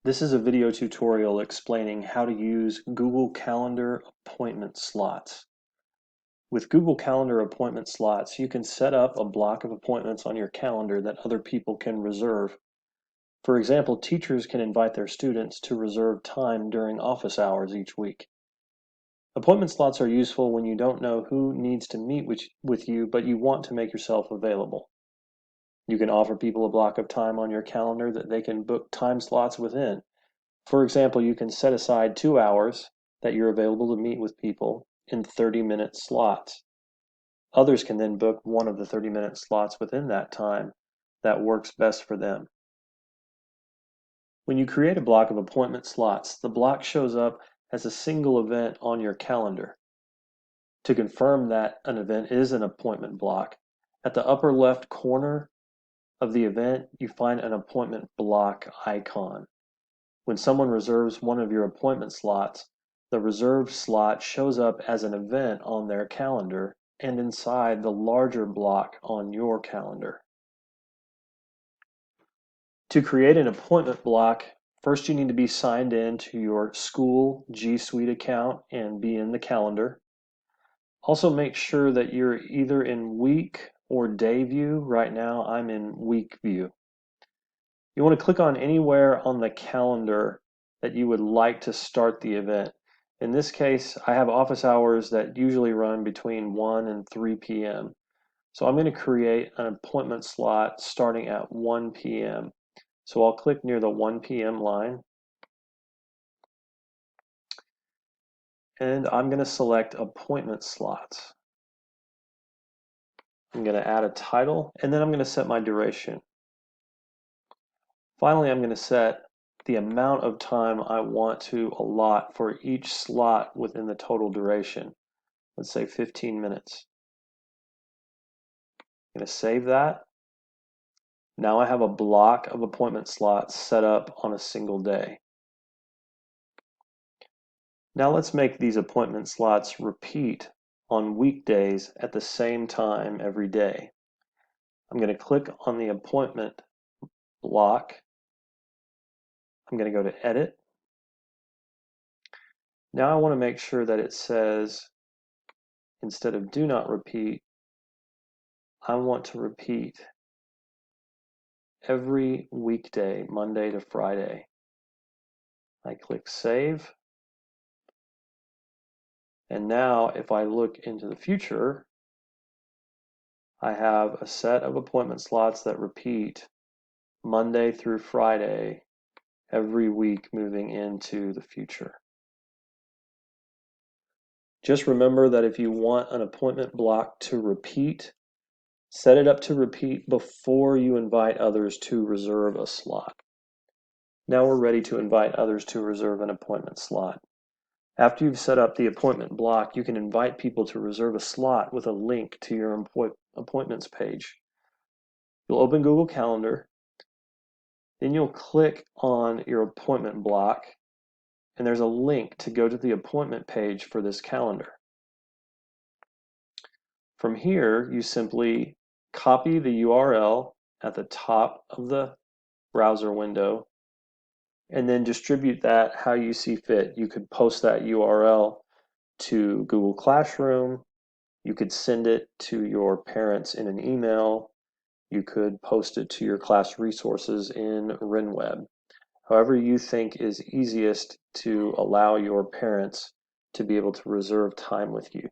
This is a video tutorial explaining how to use Google Calendar appointment slots. With Google Calendar appointment slots, you can set up a block of appointments on your calendar that other people can reserve. For example, teachers can invite their students to reserve time during office hours each week. Appointment slots are useful when you don't know who needs to meet with you, but you want to make yourself available. You can offer people a block of time on your calendar that they can book time slots within. For example, you can set aside 2 hours that you're available to meet with people in 30-minute slots. Others can then book one of the 30-minute slots within that time that works best for them. When you create a block of appointment slots, the block shows up as a single event on your calendar. To confirm that an event is an appointment block, at the upper left corner of the event, you find an appointment block icon. When someone reserves one of your appointment slots, the reserved slot shows up as an event on their calendar and inside the larger block on your calendar. To create an appointment block, first you need to be signed in to your school G Suite account and be in the calendar. Also make sure that you're either in week or day view. Right now I'm in week view. You want to click on anywhere on the calendar that you would like to start the event. In this case, I have office hours that usually run between 1 and 3 p.m. So I'm going to create an appointment slot starting at 1 p.m. So I'll click near the 1 p.m. line. And I'm going to select appointment slots. I'm going to add a title, and then I'm going to set my duration. Finally, I'm going to set the amount of time I want to allot for each slot within the total duration. Let's say 15 minutes. I'm going to save that. Now I have a block of appointment slots set up on a single day. Now let's make these appointment slots repeat on weekdays at the same time every day. I'm going to click on the appointment block. I'm going to go to Edit. Now I want to make sure that it says, instead of do not repeat, I want to repeat every weekday, Monday to Friday. I click Save. And now if I look into the future, I have a set of appointment slots that repeat Monday through Friday every week moving into the future. Just remember that if you want an appointment block to repeat, set it up to repeat before you invite others to reserve a slot. Now we're ready to invite others to reserve an appointment slot. After you've set up the appointment block, you can invite people to reserve a slot with a link to your appointments page. You'll open Google Calendar, then you'll click on your appointment block, and there's a link to go to the appointment page for this calendar. From here, you simply copy the URL at the top of the browser window and then distribute that how you see fit. You could post that URL to Google Classroom. You could send it to your parents in an email. You could post it to your class resources in RenWeb. However you think is easiest to allow your parents to be able to reserve time with you.